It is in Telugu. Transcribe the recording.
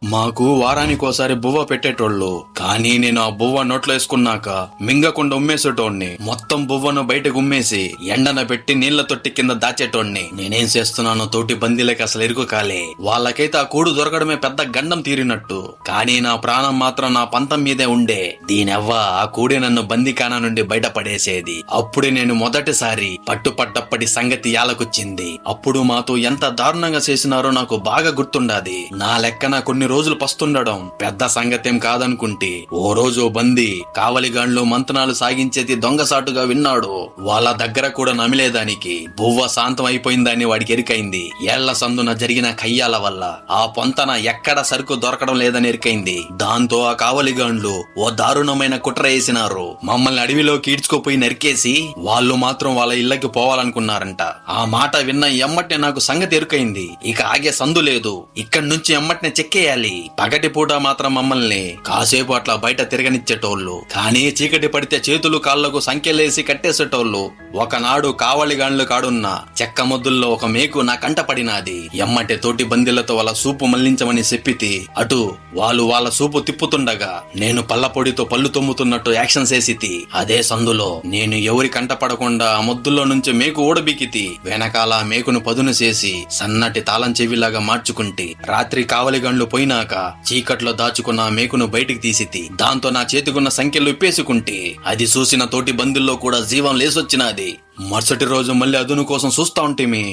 మాకు వారానికోసారి బువ్వ పెట్టేటోళ్ళు. కానీ నేను ఆ బువ్వ నోట్లో వేసుకున్నాక మింగకుండా ఉమ్మేసేటోడ్ని. మొత్తం బువ్వను బయటకు ఉమ్మేసి ఎండన పెట్టి నీళ్ల తొట్టి కింద దాచేటోడ్ని. నేనేం చేస్తున్నానో తోటి బందీలకి అసలు ఎరుకు కాలే. వాళ్ళకైతే ఆ కూడు దొరకడమే పెద్ద గండం తీరినట్టు. కానీ నా ప్రాణం మాత్రం నా పంతం మీదే ఉండే. దీనెవ్వ ఆ కూడే నన్ను బందీకానా నుండి బయటపడేసేది. అప్పుడే నేను మొదటిసారి పట్టుపట్టప్పటి సంగతి యాలకొచ్చింది. అప్పుడు మాతో ఎంత దారుణంగా చేసినారో నాకు బాగా గుర్తుండాది. నా లెక్కన కొన్ని రోజులు పస్తుండడం పెద్ద సంగతేం కాదనుకుంటే, ఓ రోజు బందీ కావలిగాండ్లు మంతనాలు సాగించేది దొంగసాటుగా విన్నాడు. వాళ్ళ దగ్గర కూడా నమిలేదానికి బువ్వ శాంతం అయిపోయిందని వాడికి ఎరికైంది. ఏళ్ల సందున జరిగిన కయ్యాల వల్ల ఆ పొంతన ఎక్కడ సరుకు దొరకడం లేదని ఎరికైంది. దాంతో ఆ కావలిగాండ్లు ఓ దారుణమైన కుట్ర వేసినారు. మమ్మల్ని అడవిలోకి ఈడ్చుకుపోయి నరికేసి వాళ్ళు మాత్రం వాళ్ళ ఇళ్లకి పోవాలనుకున్నారంట. ఆ మాట విన్న ఎమ్మట్నే నాకు సంగతి ఎరుకైంది. ఇక ఆగే సందు లేదు. ఇక్కడి నుంచి ఎమ్మట్నే చెక్కేయాలి. పగటి పూట మాత్రం మమ్మల్ని కాసేపు అట్లా బయట తిరగనిచ్చేటోళ్లు. కానీ చీకటి పడితే చేతులు కాళ్లకు సంఖ్యలేసి కట్టేసేటోళ్లు. ఒకనాడు కావలిగాండ్లు కాడున్న చెక్క మొద్దుల్లో ఒక మేకు నా కంట పడినాది. ఎమ్మటే తోటి బందీలతో వాళ్ళ సూపు మళ్లించమని చెప్పితి. అటు వాళ్ళు వాళ్ళ సూపు తిప్పుతుండగా నేను పళ్ళపొడితో పళ్ళు తొమ్ముతున్నట్టు యాక్షన్ చేసితి. అదే సందులో నేను ఎవరి కంట పడకుండా ఆ మొద్దుల్లో నుంచి మేకు ఊడబికితి. వెనకాల మేకును పదును చేసి సన్నటి తాళం చెవిలాగా మార్చుకుంటే రాత్రి కావలిగండ్లు పోయినాక చీకట్లో దాచుకున్న మేకును బయటికి తీసితి. దాంతో నా చేతికున్న సంఖ్యలు ఇప్పేసుకుంటే అది చూసిన తోటి బందుల్లో కూడా జీవం లేసొచ్చినది. మరుసటి రోజు మళ్ళీ అదును కోసం చూస్తా ఉంటేమి